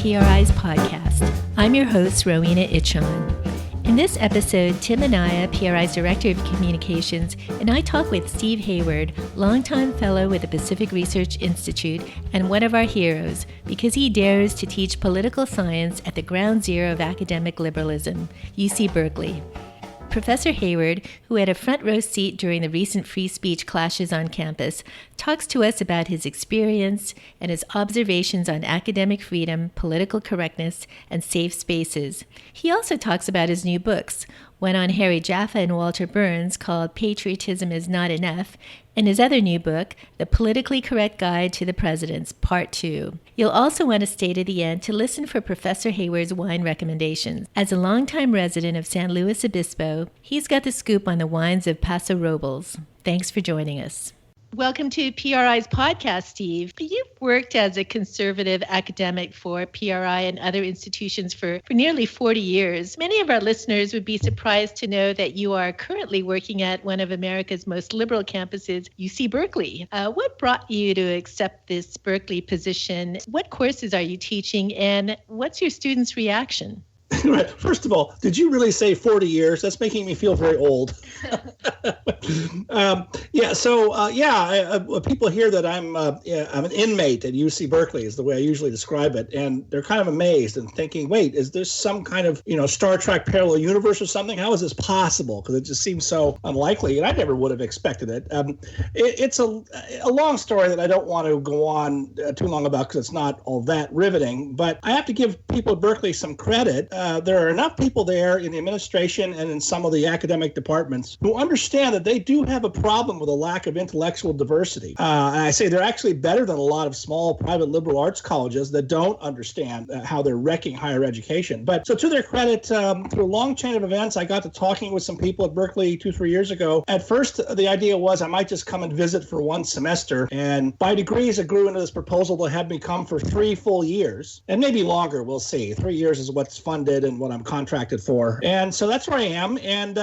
PRI's podcast. I'm your host, Rowena Itchon. In this episode, Tim Anaya, PRI's Director of Communications, and I talk with Steve Hayward, longtime fellow with the Pacific Research Institute and one of our heroes, because he dares to teach political science at the ground zero of academic liberalism, UC Berkeley. Professor Hayward, who had a front row seat during the recent free speech clashes on campus, talks to us about his experience and his observations on academic freedom, political correctness, and safe spaces. He also talks about his new books, one on Harry Jaffa and Walter Burns called Patriotism is Not Enough, and his other new book, The Politically Correct Guide to the Presidents, Part 2. You'll also want to stay to the end to listen for Professor Hayward's wine recommendations. As a longtime resident of San Luis Obispo, he's got the scoop on the wines of Paso Robles. Thanks for joining us. Welcome to PRI's podcast, Steve. You've worked as a conservative academic for PRI and other institutions for nearly 40 years. Many of our listeners would be surprised to know that you are currently working at one of America's most liberal campuses, UC Berkeley. What brought you to accept this Berkeley position? What courses are you teaching, and what's your students' reaction? Right. First of all, did you really say 40 years? That's making me feel very old. People hear that I'm an inmate at UC Berkeley is the way I usually describe it. And they're kind of amazed and thinking, wait, is there some kind of, Star Trek parallel universe or something? How is this possible? Because it just seems so unlikely. And I never would have expected it. It's a long story that I don't want to go on too long about because it's not all that riveting. But I have to give people at Berkeley some credit. There are enough people there in the administration and in some of the academic departments who understand that they do have a problem with a lack of intellectual diversity. And I say they're actually better than a lot of small private liberal arts colleges that don't understand how they're wrecking higher education. But so to their credit, through a long chain of events, I got to talking with some people at Berkeley 2-3 years ago. At first, the idea was I might just come and visit for one semester. And by degrees, it grew into this proposal to have me come for 3 full years. And maybe longer, we'll see. 3 years is what's funded and what I'm contracted for. And so that's where I am. And,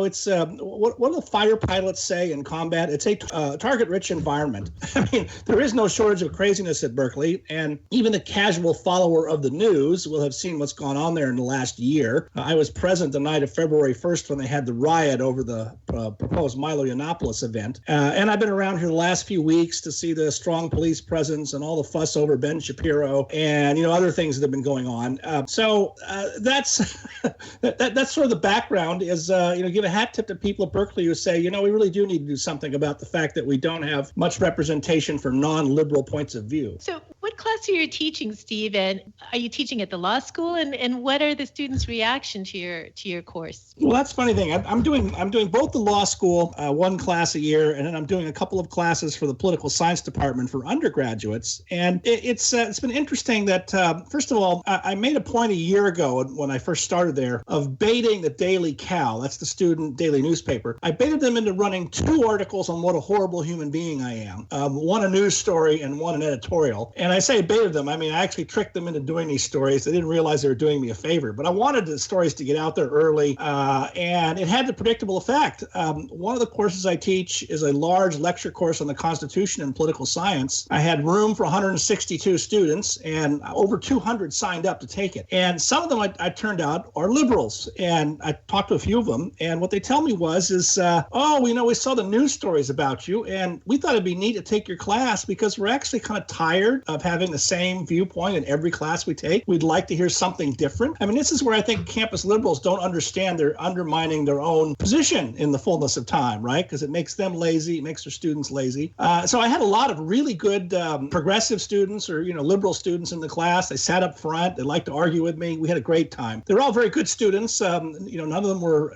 it's what do the fighter pilots say in combat? It's a target-rich environment. I mean, there is no shortage of craziness at Berkeley. And even the casual follower of the news will have seen what's gone on there in the last year. I was present the night of February 1st when they had the riot over the proposed Milo Yiannopoulos event. And I've been around here the last few weeks to see the strong police presence and all the fuss over Ben Shapiro and, other things that have been going on. That's sort of the background is, give a hat tip to people at Berkeley who say, we really do need to do something about the fact that we don't have much representation for non-liberal points of view. So what class are you teaching, Steve? And are you teaching at the law school? And what are the students' reaction to your course? Well, that's a funny thing. I'm doing both the law school, one class a year, and then I'm doing a couple of classes for the political science department for undergraduates. And it's been interesting that, first of all, I made a point a year ago when I first started there of baiting the Daily Cal, that's the student daily newspaper. I baited them into running 2 articles on what a horrible human being I am. One a news story and one an editorial. And I say baited them, I actually tricked them into doing these stories. They didn't realize they were doing me a favor. But I wanted the stories to get out there early, and it had the predictable effect. One of the courses I teach is a large lecture course on the Constitution and political science. I had room for 162 students, and over 200 signed up to take it. And some of them I turned out are liberals. And I talked to a few of them. And what they tell me we saw the news stories about you. And we thought it'd be neat to take your class because we're actually kind of tired of having the same viewpoint in every class we take. We'd like to hear something different. This is where I think campus liberals don't understand they're undermining their own position in the fullness of time, right? Because it makes them lazy. It makes their students lazy. So I had a lot of really good progressive students or, liberal students in the class. They sat up front. They liked to argue with me. We had a great time. They're all very good students. None of them were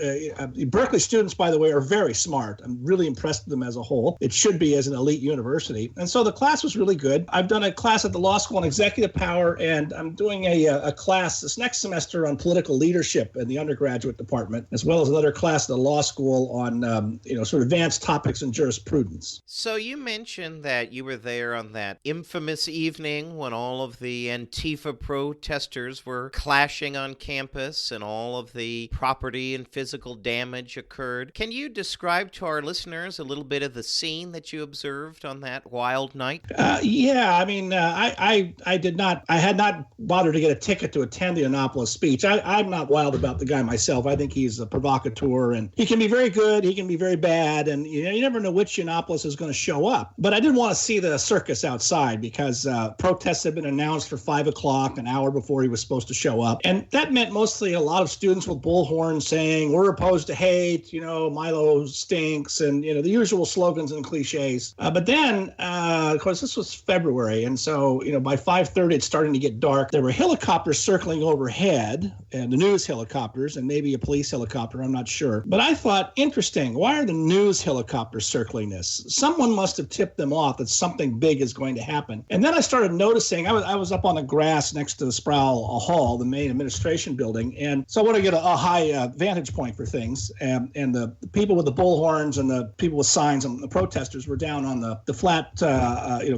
Berkeley students, by the way, are very smart. I'm really impressed with them as a whole. It should be as an elite university. And so the class was really good. I've done a class at the law school on executive power, and I'm doing a class this next semester on political leadership in the undergraduate department, as well as another class at the law school on, sort of advanced topics in jurisprudence. So you mentioned that you were there on that infamous evening when all of the Antifa protesters were clashing looting on campus and all of the property and physical damage occurred. Can you describe to our listeners a little bit of the scene that you observed on that wild night? Yeah, I mean, I had not bothered to get a ticket to attend the Annapolis speech. I'm not wild about the guy myself. I think he's a provocateur, and he can be very good, he can be very bad, and you never know which Annapolis is going to show up. But I didn't want to see the circus outside because protests had been announced for 5 o'clock, an hour before he was supposed to show up. And that meant mostly a lot of students with bullhorns saying, we're opposed to hate, Milo stinks, and, the usual slogans and cliches. But then, of course, this was February. And so, by 5:30, it's starting to get dark. There were helicopters circling overhead, and the news helicopters, and maybe a police helicopter, I'm not sure. But I thought, interesting, why are the news helicopters circling this? Someone must have tipped them off that something big is going to happen. And then I started noticing, I was up on the grass next to the Sproul Hall, the main administration building. And so I want to get a high vantage point for things. And the people with the bullhorns and the people with signs and the protesters were down on the flat,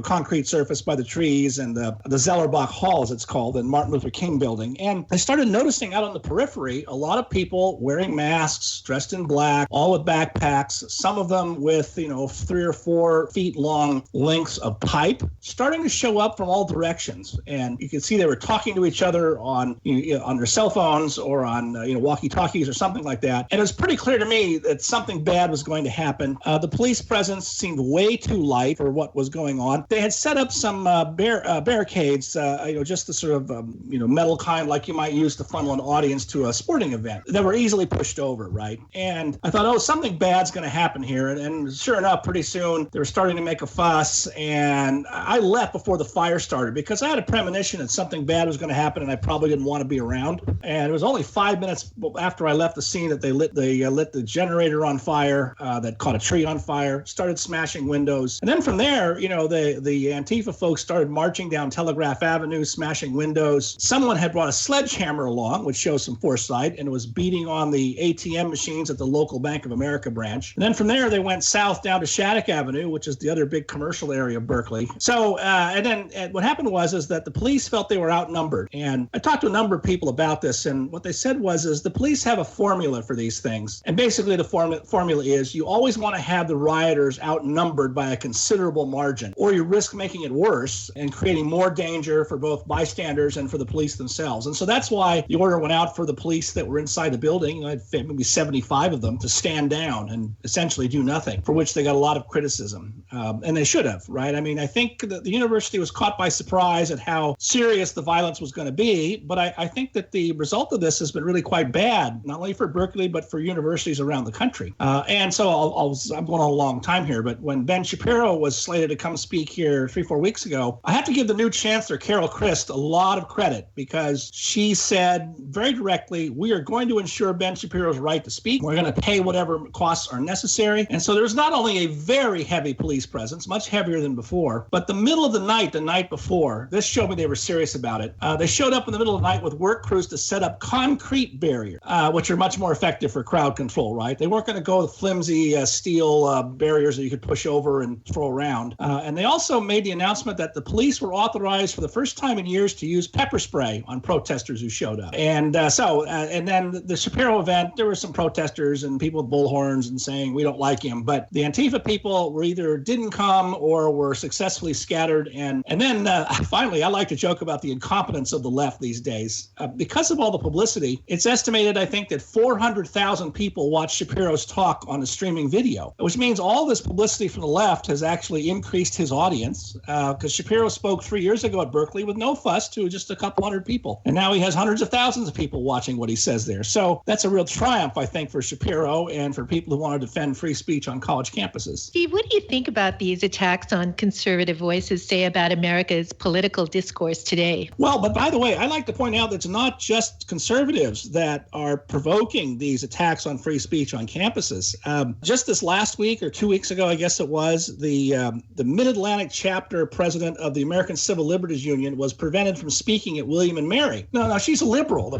concrete surface by the trees and the Zellerbach Hall, as it's called, in Martin Luther King building. And I started noticing out on the periphery, a lot of people wearing masks, dressed in black, all with backpacks, some of them with, 3 or 4 feet long lengths of pipe, starting to show up from all directions. And you could see they were talking to each other on their cell phones or on, walkie-talkies or something like that. And it was pretty clear to me that something bad was going to happen. The police presence seemed way too light for what was going on. They had set up some barricades, just the sort of, metal kind like you might use to funnel an audience to a sporting event that were easily pushed over, right? And I thought, something bad's going to happen here. And sure enough, pretty soon they were starting to make a fuss. And I left before the fire started because I had a premonition that something bad was going to happen and I probably didn't want to be around. And it was only 5 minutes after I left the scene that they lit the generator on fire, that caught a tree on fire, started smashing windows. And then from there, the Antifa folks started marching down Telegraph Avenue, smashing windows. Someone had brought a sledgehammer along, which shows some foresight, and was beating on the ATM machines at the local Bank of America branch. And then from there, they went south down to Shattuck Avenue, which is the other big commercial area of Berkeley. So, and then what happened was that the police felt they were outnumbered. And I talked to a number of people about this, and what they said was the police have a formula for these things. And basically the formula is you always want to have the rioters outnumbered by a considerable margin, or you risk making it worse and creating more danger for both bystanders and for the police themselves. And so that's why the order went out for the police that were inside the building, maybe 75 of them, to stand down and essentially do nothing, for which they got a lot of criticism. And they should have, right? I mean, I think that the university was caught by surprise at how serious the violence was going to be, but I think that the result of this has been really quite bad, not only for Berkeley, but for universities around the country. And so I'm going on a long time here, but when Ben Shapiro was slated to come speak here 3-4 weeks ago, I have to give the new chancellor, Carol Christ, a lot of credit because she said very directly, we are going to ensure Ben Shapiro's right to speak. We're going to pay whatever costs are necessary. And so there's not only a very heavy police presence, much heavier than before, but the middle of the night before, this showed me they were serious about it. They showed up in the middle of the night with work crews to set up concrete barriers, which are much more effective for crowd control, right? They weren't going to go with flimsy steel barriers that you could push over and throw around. And they also made the announcement that the police were authorized for the first time in years to use pepper spray on protesters who showed up. And and then the Shapiro event, there were some protesters and people with bullhorns and saying, we don't like him. But the Antifa people were either didn't come or were successfully scattered. And then finally, I like to joke about the incompetence of the left these days. Because of all the publicity, it's estimated, I think, that 400,000 people watched Shapiro's talk on a streaming video, which means all this publicity from the left has actually increased his audience because Shapiro spoke 3 years ago at Berkeley with no fuss to just a couple hundred people. And now he has hundreds of thousands of people watching what he says there. So that's a real triumph, I think, for Shapiro and for people who want to defend free speech on college campuses. Steve, what do you think about these attacks on conservative voices say about America's political discourse today? Well, but by the way, I like to point out that it's not just conservatives that are provoking these attacks on free speech on campuses. Just this last week or 2 weeks ago, I guess it was, the Mid-Atlantic chapter president of the American Civil Liberties Union was prevented from speaking at William and Mary. No, she's a liberal,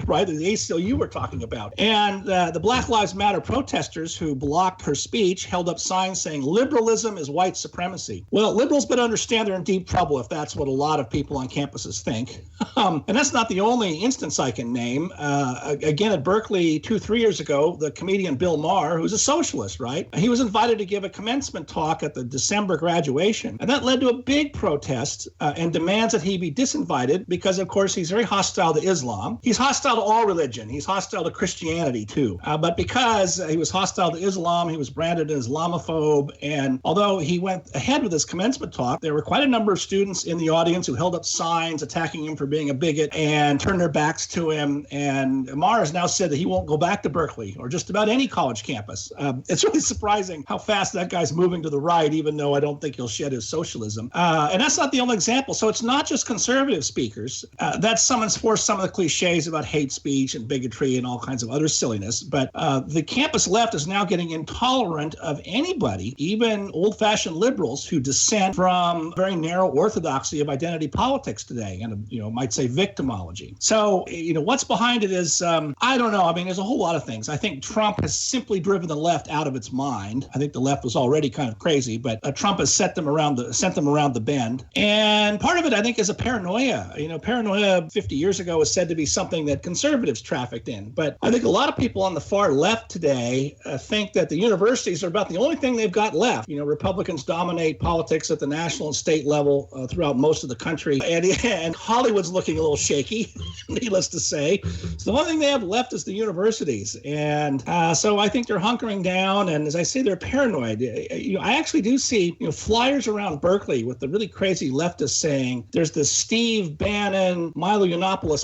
right? The ACLU we're talking about. And the Black Lives Matter protesters who blocked her speech held up signs saying liberalism is white supremacy. Well, liberals better understand they're in deep trouble if that's what a lot of people on campuses think. And that's not the only instance I can name. Again, at Berkeley 2-3 years ago, the comedian Bill Maher, who's a socialist, right? He was invited to give a commencement talk at the December graduation. And that led to a big protest and demands that he be disinvited because, of course, he's very hostile to Islam. He's hostile to all religion. He's hostile to Christianity, too. But because he was hostile to Islam, he was branded an Islamophobe. And although he went ahead with his commencement talk, there were quite a number of students in the audience who held up signs attacking him for being a bigot and turned their backs to him. And Maher has now said that he won't go back to Berkeley or just about any college campus. It's really surprising how fast that guy's moving to the right, even though I don't think he'll shed his socialism. And that's not the only example. So it's not just conservative speakers. That summons forth some of the cliches about hate speech and bigotry and all kinds of other silliness. But the campus left is now getting intolerant of anybody, even old-fashioned liberals who dissent from very narrow orthodoxy of identity politics today and, might say victimology. So, what's behind it is, I don't know. I mean, there's a whole lot of things. I think Trump has simply driven the left out of its mind. I think the left was already kind of crazy, but Trump has sent them around the bend. And part of it, I think, is a paranoia. Paranoia 50 years ago was said to be something that conservatives trafficked in. But I think a lot of people on the far left today think that the universities are about the only thing they've got left. Republicans dominate politics at the national and state level throughout most of the country. And Hollywood's looking a little shaky, needless to say. So the only thing they have left is the universities. And so I think they're hunkering down. And as I say, they're paranoid. I actually do see flyers around Berkeley with the really crazy leftists saying there's this Steve Bannon, Milo Yiannopoulos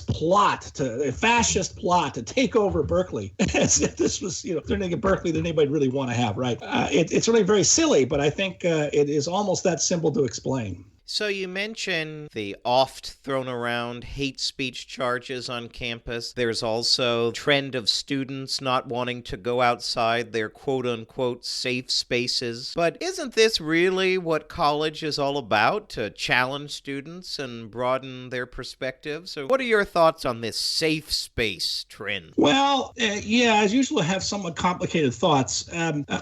a fascist plot to take over Berkeley. As if this was, if they're going to get Berkeley that anybody really want to have, right? It's really very silly, but I think it is almost that simple to explain. So you mentioned the oft thrown around hate speech charges on campus. There's also a trend of students not wanting to go outside their quote-unquote safe spaces. But isn't this really what college is all about, to challenge students and broaden their perspectives? So what are your thoughts on this safe space trend? Well, as usual, I have somewhat complicated thoughts.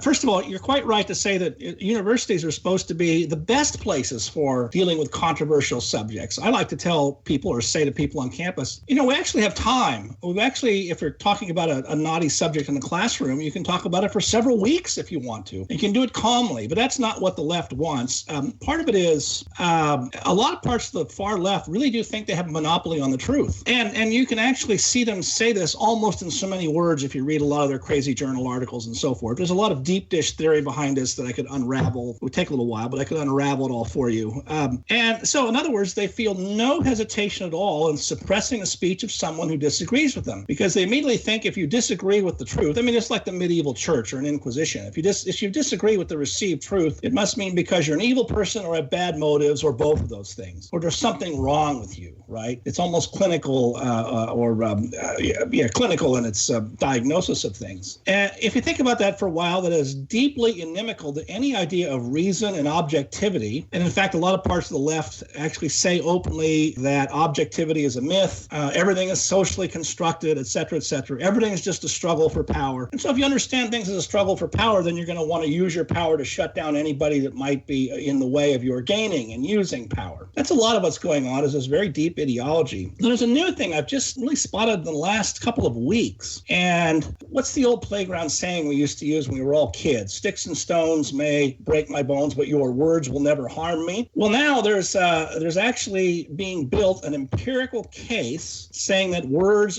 First of all, you're quite right to say that universities are supposed to be the best places for dealing with controversial subjects. I like to tell people or say to people on campus, we actually have time. We've actually, if you're talking about a naughty subject in the classroom, you can talk about it for several weeks if you want to. You can do it calmly, but that's not what the left wants. Part of it is a lot of parts of the far left really do think they have a monopoly on the truth. And you can actually see them say this almost in so many words if you read a lot of their crazy journal articles and so forth. There's a lot of deep dish theory behind this that I could unravel. It would take a little while, but I could unravel it all for you. And so, in other words, they feel no hesitation at all in suppressing the speech of someone who disagrees with them, because they immediately think if you disagree with the truth, it's like the medieval church or an inquisition. If you disagree with the received truth, it must mean because you're an evil person or have bad motives or both of those things, or there's something wrong with you, right? It's almost clinical clinical in its diagnosis of things. And if you think about that for a while, that is deeply inimical to any idea of reason and objectivity. And in fact, a lot of parts of the left actually say openly that objectivity is a myth, everything is socially constructed, et cetera, et cetera. Everything is just a struggle for power. And so if you understand things as a struggle for power, then you're going to want to use your power to shut down anybody that might be in the way of your gaining and using power. That's a lot of what's going on, is this very deep ideology. And there's a new thing I've just really spotted in the last couple of weeks. And what's the old playground saying we used to use when we were all kids? Sticks and stones may break my bones, but your words will never harm me. Well, now there's actually being built an empirical case saying that words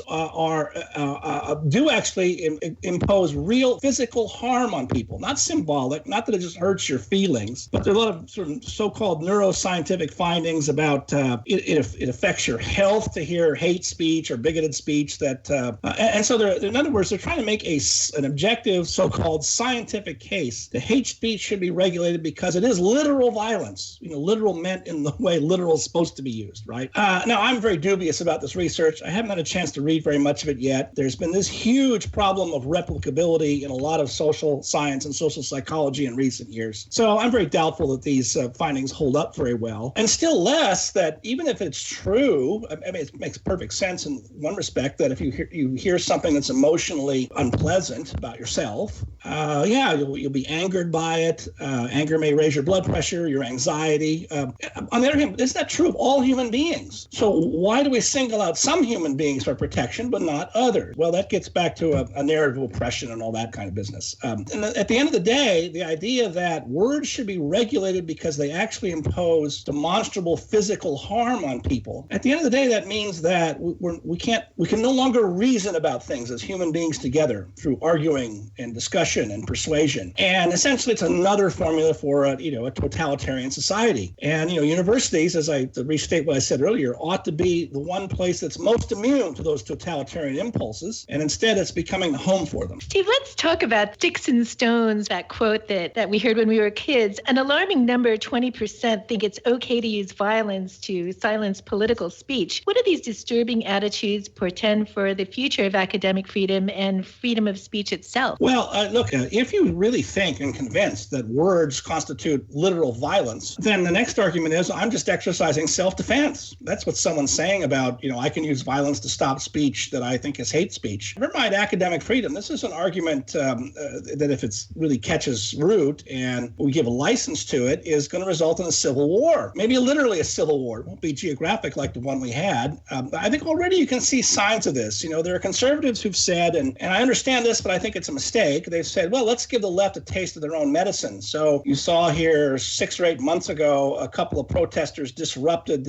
do actually impose real physical harm on people, not symbolic, not that it just hurts your feelings, but there are a lot of sort of so-called neuroscientific findings about it affects your health to hear hate speech or bigoted speech. And so in other words, they're trying to make an objective so-called scientific case that hate speech should be regulated because it is literal violence, literal meant in the way literal is supposed to be used, right? Now, I'm very dubious about this research. I haven't had a chance to read very much of it yet. There's been this huge problem of replicability in a lot of social science and social psychology in recent years. So I'm very doubtful that these findings hold up very well. And still less that even if it's true, it makes perfect sense in one respect that if you hear something that's emotionally unpleasant about yourself, yeah, you'll be angered by it. Anger may raise your blood pressure, your anxiety. On the other hand, isn't that true of all human beings? So why do we single out some human beings for protection, but not others? Well, that gets back to a narrative of oppression and all that kind of business. And at the end of the day, the idea that words should be regulated because they actually impose demonstrable physical harm on people, at the end of the day, that means that we can no longer reason about things as human beings together through arguing and discussion and persuasion. And essentially, it's another formula for a totalitarian society. And universities, as to restate what I said earlier, ought to be the one place that's most immune to those totalitarian impulses. And instead, it's becoming the home for them. Steve, let's talk about sticks and stones, that quote that we heard when we were kids. An alarming number, 20%, think it's okay to use violence to silence political speech. What do these disturbing attitudes portend for the future of academic freedom and freedom of speech itself? Well, look, if you really think and convinced that words constitute literal violence, then the next argument is I'm just exercising self-defense. That's what someone's saying about, I can use violence to stop speech that I think is hate speech. Never mind academic freedom. This is an argument that if it really catches root and we give a license to it, is going to result in a civil war. Maybe literally a civil war. It won't be geographic like the one we had. I think already you can see signs of this. There are conservatives who've said, and I understand this, but I think it's a mistake. They've said, well, let's give the left a taste of their own medicine. So you saw here 6 or 8 months ago, a couple of protesters disrupted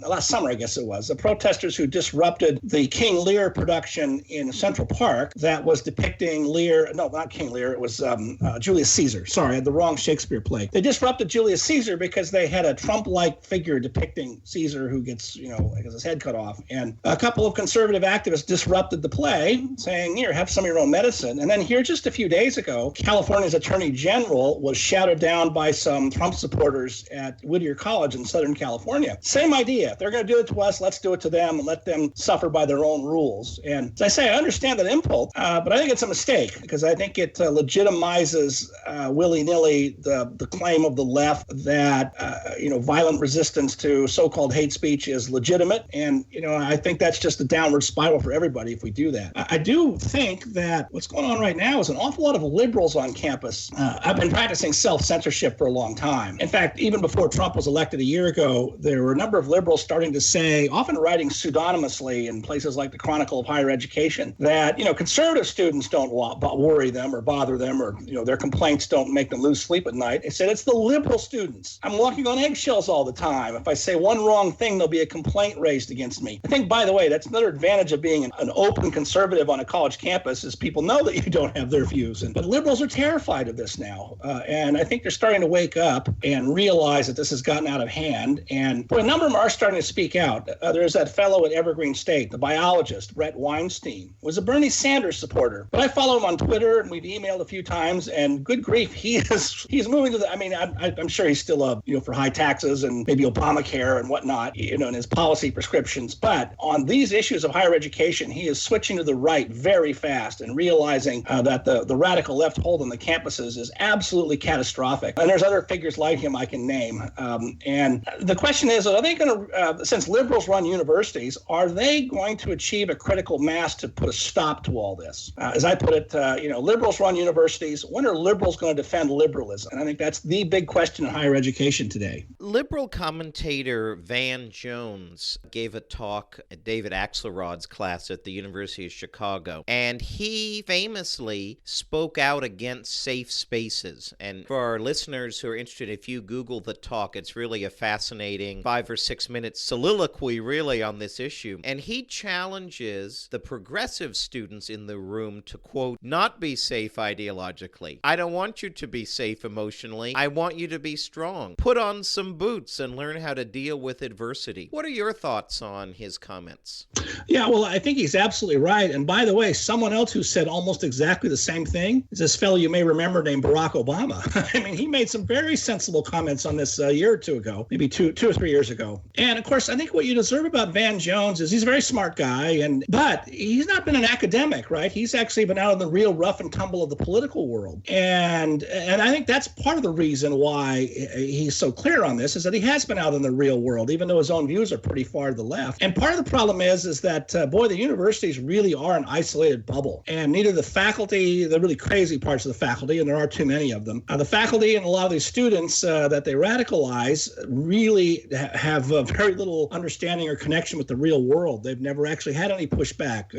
last summer, I guess it was, the protesters who disrupted the King Lear production in Central Park that was depicting Lear, no, not King Lear, it was Julius Caesar. Sorry, I had the wrong Shakespeare play. They disrupted Julius Caesar because they had a Trump-like figure depicting Caesar who gets, his head cut off. And a couple of conservative activists disrupted the play, saying, here, have some of your own medicine. And then here just a few days ago, California's Attorney General was shouted down by some Trump supporters at Whittier College in Southern California. Same idea. If they're going to do it to us, let's do it to them and let them suffer by their own rules. And as I say, I understand that impulse, but I think it's a mistake because I think it legitimizes willy-nilly the claim of the left that, violent resistance to so-called hate speech is legitimate. And, I think that's just a downward spiral for everybody if we do that. I do think that what's going on right now is an awful lot of liberals on campus. I've been practicing self-censorship for a long time. In fact, even before Trump was elected a year ago, there were a number of liberals starting to say, often writing pseudonymously in places like the Chronicle of Higher Education, that, conservative students don't worry them or bother them or, their complaints don't make them lose sleep at night. They said it's the liberal students. I'm walking on eggshells all the time. If I say one wrong thing, there'll be a complaint raised against me. I think, by the way, that's another advantage of being an open conservative on a college campus is people know that you don't have their views. But liberals are terrified of this now. And I think they're starting to wake up and realize that this has gotten out of hand. And a number of them are starting to speak out. There's that fellow at Evergreen State, the biologist, Brett Weinstein, was a Bernie Sanders supporter. But I follow him on Twitter, and we've emailed a few times, and good grief, he's moving to the, I'm sure he's still, for high taxes and maybe Obamacare and whatnot, in his policy prescriptions. But on these issues of higher education, he is switching to the right very fast and realizing that the radical left hold on the campuses is absolutely catastrophic. And there's other figures like him I can name. And the question is, are they going to, since liberals run universities, are they going to achieve a critical mass to put a stop to all this? As I put it, liberals run universities. When are liberals going to defend liberalism? And I think that's the big question in higher education today. Liberal commentator Van Jones gave a talk at David Axelrod's class at the University of Chicago, and he famously spoke out against safe spaces. And for our listeners who are interested, if you Google the talk, it's really a fascinating 5 or 6 minute soliloquy really on this issue. And he challenges the progressive students in the room to, quote, not be safe ideologically. I don't want you to be safe emotionally. I want you to be strong. Put on some boots and learn how to deal with adversity. What are your thoughts on his comments? Yeah, well, I think he's absolutely right. And by the way, someone else who said almost exactly the same thing is this fellow you may remember named Barack Obama. He made some very sensible comments on this a year or two ago, maybe two or 3 years ago. And of course, I think what you deserve about Van Jones is he's a very smart guy, but he's not been an academic, right? He's actually been out in the real rough and tumble of the political world. And I think that's part of the reason why he's so clear on this is that he has been out in the real world, even though his own views are pretty far to the left. And part of the problem is that, the universities really are an isolated bubble. And neither the faculty, the really crazy parts of the faculty, and there are too many of them. The faculty and a lot of these students that they radicalize really have very little understanding or connection with the real world. They've never actually had any pushback.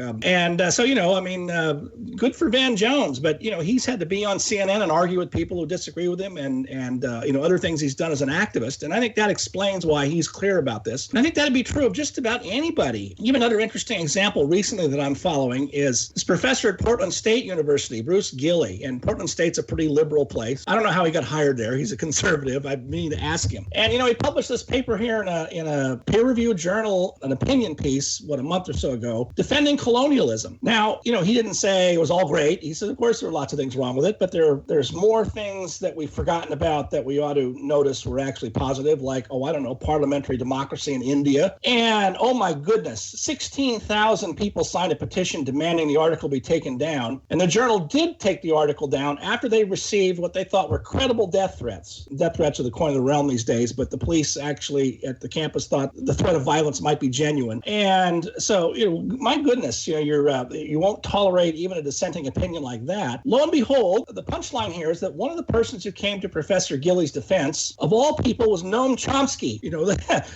Good for Van Jones, but, he's had to be on CNN and argue with people who disagree with him and other things he's done as an activist. And I think that explains why he's clear about this. And I think that'd be true of just about anybody. Even another interesting example recently that I'm following is this professor at Portland State University, Bruce Gilley. And Portland State's a pretty liberal place. I don't know how he got hired there. He's a conservative. I mean to ask him. And, he published this paper here in a peer-reviewed journal, an opinion piece, a month or so ago, defending colonialism. Now, he didn't say it was all great. He said, of course, there are lots of things wrong with it, but there's more things that we've forgotten about that we ought to notice were actually positive, like, parliamentary democracy in India. And, oh my goodness, 16,000 people signed a petition demanding the article be taken down. And the journal did take the article down after they received what they thought were credible death threats. Death threats are the coin of the realm these days, but the police actually at the campus thought the threat of violence might be genuine. And so, my goodness, you won't tolerate even a dissenting opinion like that. Lo and behold, the punchline here is that one of the persons who came to Professor Gilley's defense, of all people, was Noam Chomsky.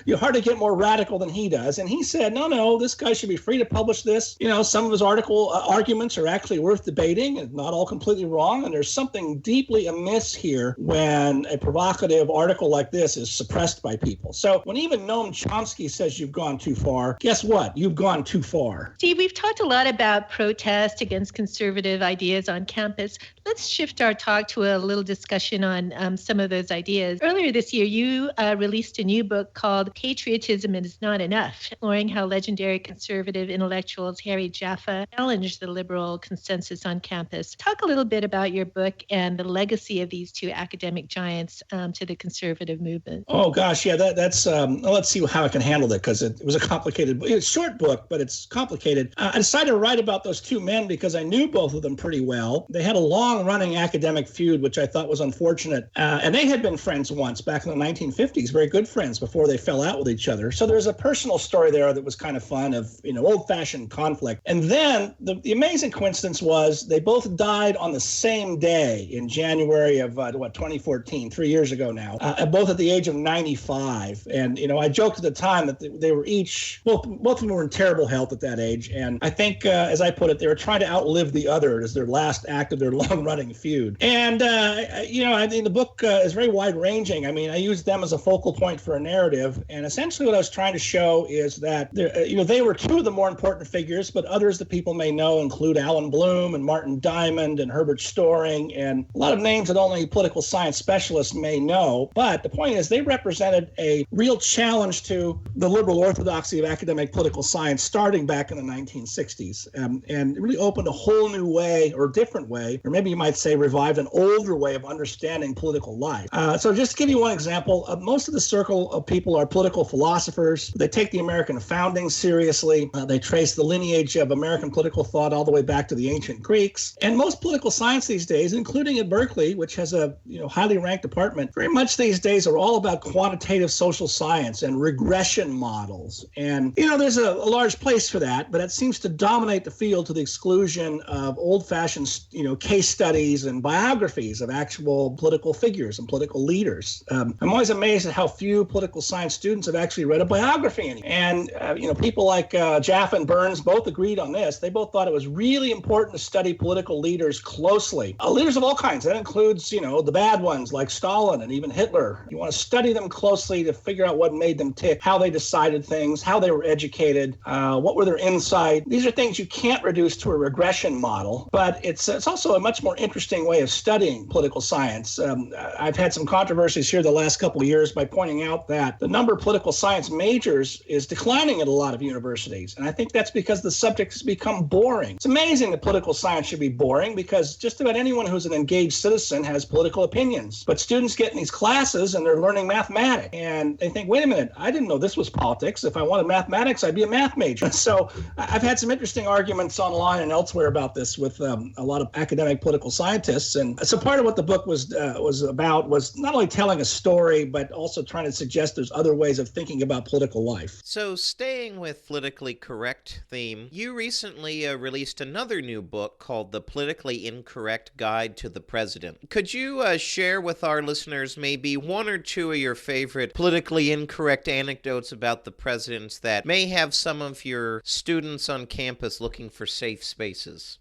You hardly get more radical than he does. And he said, no, this guy should be free to publish this. Some of his arguments are actually worth debating and not all completely wrong. And there's something deeply amiss here when a provocative article like this is suppressed by people. So when even Noam Chomsky says you've gone too far, guess what? You've gone too far. Steve, we've talked a lot about protest against conservative ideas on campus. Let's shift our talk to a little discussion on some of those ideas. Earlier this year, you released a new book called Patriotism is Not Enough, exploring how legendary conservative intellectuals Harry Jaffa challenged the liberal consensus on campus. Talk a little bit about your book and the legacy of these two academic giants to the conservative movement. Oh, gosh, yeah, that's let's see how I can handle it, because it was a complicated book. It's a short book, but it's complicated. I decided to write about those two men because I knew both of them pretty well. They had a long-running academic feud, which I thought was unfortunate. And they had been friends once back in the 1950s, very good friends before they fell out with each other. So there's a personal story there that was kind of fun of, old-fashioned conflict. And then the amazing coincidence was they both died on the same day in January of, 2014, 3 years ago now, both at the age of 95. And, I joked at the time that they were both of them were in terrible health at that age. And I think, as I put it, they were trying to outlive the other as their last act of their long-running feud. And, I think the book is very wide-ranging. I mean, I used them as a focal point for a narrative. And essentially what I was trying to show is that, they were two of the more important figures, but others that people may know include Alan Bloom and Martin Diamond and Herbert Storing and a lot of names that only political science specialists may know. But the point is they represented a real challenge to the liberal orthodoxy of academic political science starting back in the 1960s, and really opened a whole new way or different way, or maybe you might say revived an older way of understanding political life. So just to give you one example, most of the circle of people are political philosophers. They take the American founding seriously. They trace the lineage of American political thought all the way back to the ancient Greeks. And most political science these days, including at Berkeley, which has a highly ranked department, very much these days are all about quantitative social science and regression models. And, there's a large place for that, but it seems to dominate the field to the exclusion of old-fashioned, case studies and biographies of actual political figures and political leaders. I'm always amazed at how few political science students have actually read a biography anymore. And, people like Jaffa and Burns both agreed on this. They both thought it was really important to study political leaders closely. Leaders of all kinds. That includes, the bad ones like Stalin and even Hitler. You want to study them closely to figure out what made them tick, how they decided things, how they were educated, what were their insight. These are things you can't reduce to a regression model, but it's also a much more interesting way of studying political science. I've had some controversies here the last couple of years by pointing out that the number of political science majors is declining at a lot of universities. And I think that's because the subject has become boring. It's amazing that political science should be boring because just about anyone who's an engaged citizen has political opinions. But students get in these classes and they're learning mathematics. And they think, wait a minute, I didn't know this was politics. If I wanted mathematics, I'd be a math major. So I've had some interesting arguments online and elsewhere about this with a lot of academic political scientists. And so part of what the book was about was not only telling a story, but also trying to suggest there's other ways of thinking about political life. So staying with politically correct theme, you recently released another new book called The Politically politically incorrect guide to the president. Could you share with our listeners maybe one or two of your favorite politically incorrect anecdotes about the president that may have some of your students on campus looking for safe spaces?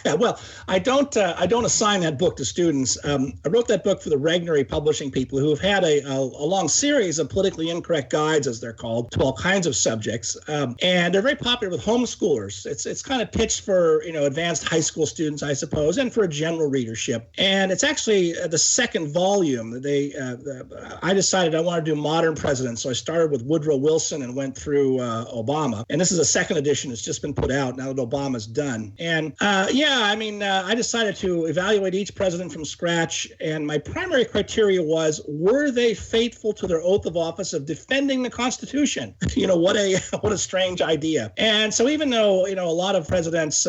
Well, I don't assign that book to students. I wrote that book for the Regnery publishing people who have had a long series of politically incorrect guides, as they're called, to all kinds of subjects, and they're very popular with homeschoolers. It's kind of pitched for advanced high school students, I suppose, and for a general readership. And it's actually the second volume. I decided I wanted to do modern presidents, so I started with Woodrow Wilson and went through Obama. And this is a second edition. It's just been put out now that Obama's done. And I decided to evaluate each president from scratch, and my primary criteria was, were they faithful to their oath of office of defending the Constitution? What a strange idea. And so even though, a lot of presidents,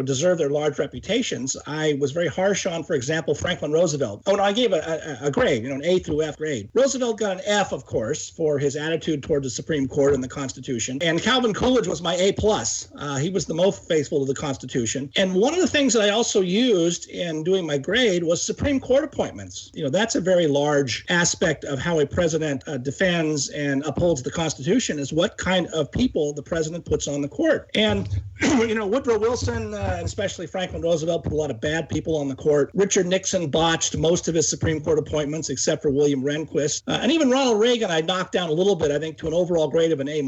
deserve their large reputations, I was very harsh on, for example, Franklin Roosevelt. Oh, no, I gave a grade, an A through F grade. Roosevelt got an F, of course, for his attitude toward the Supreme Court and the Constitution. And Calvin Coolidge was my A+. He was the most faithful to the Constitution. And one of the things that I also used in doing my grade was Supreme Court appointments. That's a very large aspect of how a president defends and upholds the Constitution, is what kind of people the president puts on the court. And, Woodrow Wilson, and especially Franklin Roosevelt, put a lot of bad people on the court. Richard Nixon botched most of his Supreme Court appointments, except for William Rehnquist. And even Ronald Reagan, I knocked down a little bit, I think, to an overall grade of an A-,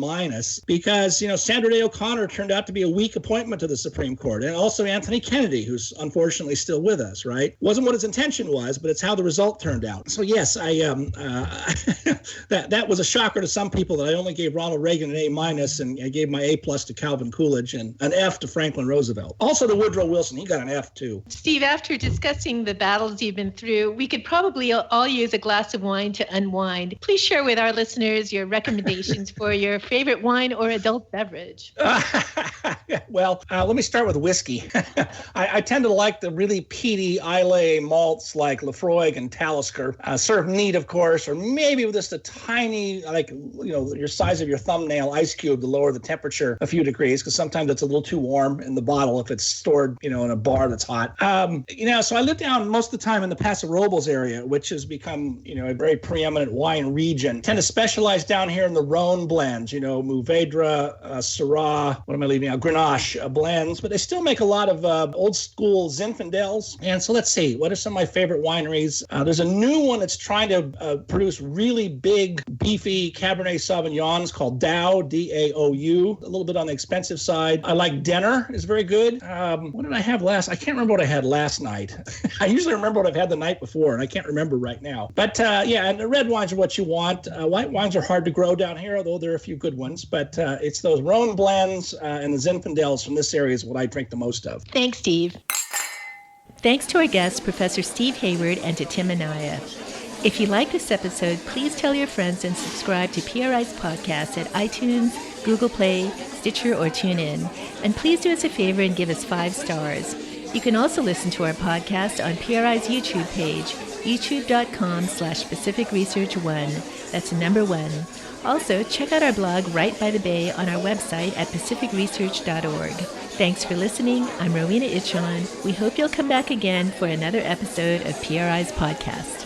because, Sandra Day O'Connor turned out to be a weak appointment to the Supreme Court. And also Anthony Kennedy, who's unfortunately still with us, right? Wasn't what his intention was, but it's how the result turned out. So yes, that was a shocker to some people that I only gave Ronald Reagan an A-, and I gave my A+ to Calvin Coolidge and an F to Franklin Roosevelt. Also to Woodrow Wilson, he got an F too. Steve, after discussing the battles you've been through, we could probably all use a glass of wine to unwind. Please share with our listeners your recommendations for your favorite wine or adult beverage. Well, let me start with whiskey. I tend to like the really peaty Islay malts like Lafroig and Talisker, served neat, of course, or maybe with just a tiny, your size of your thumbnail ice cube to lower the temperature a few degrees, because sometimes it's a little too warm in the bottle if it's stored, in a bar that's hot. So I live down most of the time in the Paso Robles area, which has become, a very preeminent wine region. Tend to specialize down here in the Rhone blends, Mourvedre, Syrah, what am I leaving out? Grenache blends, but they still make a lot of old school Zinfandels. And so let's see, what are some of my favorite wineries? There's a new one that's trying to produce really big, beefy Cabernet Sauvignons called Dao, D-A-O-U, a little bit on the expensive side. I like Denner, is very good. What did I have last? I can't remember what I had last night. I usually remember what I've had the night before, and I can't remember right now. But and the red wines are what you want. White wines are hard to grow down here, although there are a few good ones. But it's those Rhone blends and the Zinfandels from this area is what I drink the most of. Thanks, Steve. Thanks to our guest, Professor Steve Hayward, and to Tim Anaya. If you like this episode, please tell your friends and subscribe to PRI's podcast at iTunes, Google Play, Stitcher, or TuneIn. And please do us a favor and give us 5 stars. You can also listen to our podcast on PRI's YouTube page, youtube.com/Pacific Research 1. That's the number 1. Also, check out our blog Right by the Bay on our website at pacificresearch.org. Thanks for listening. I'm Rowena Itchon. We hope you'll come back again for another episode of PRI's podcast.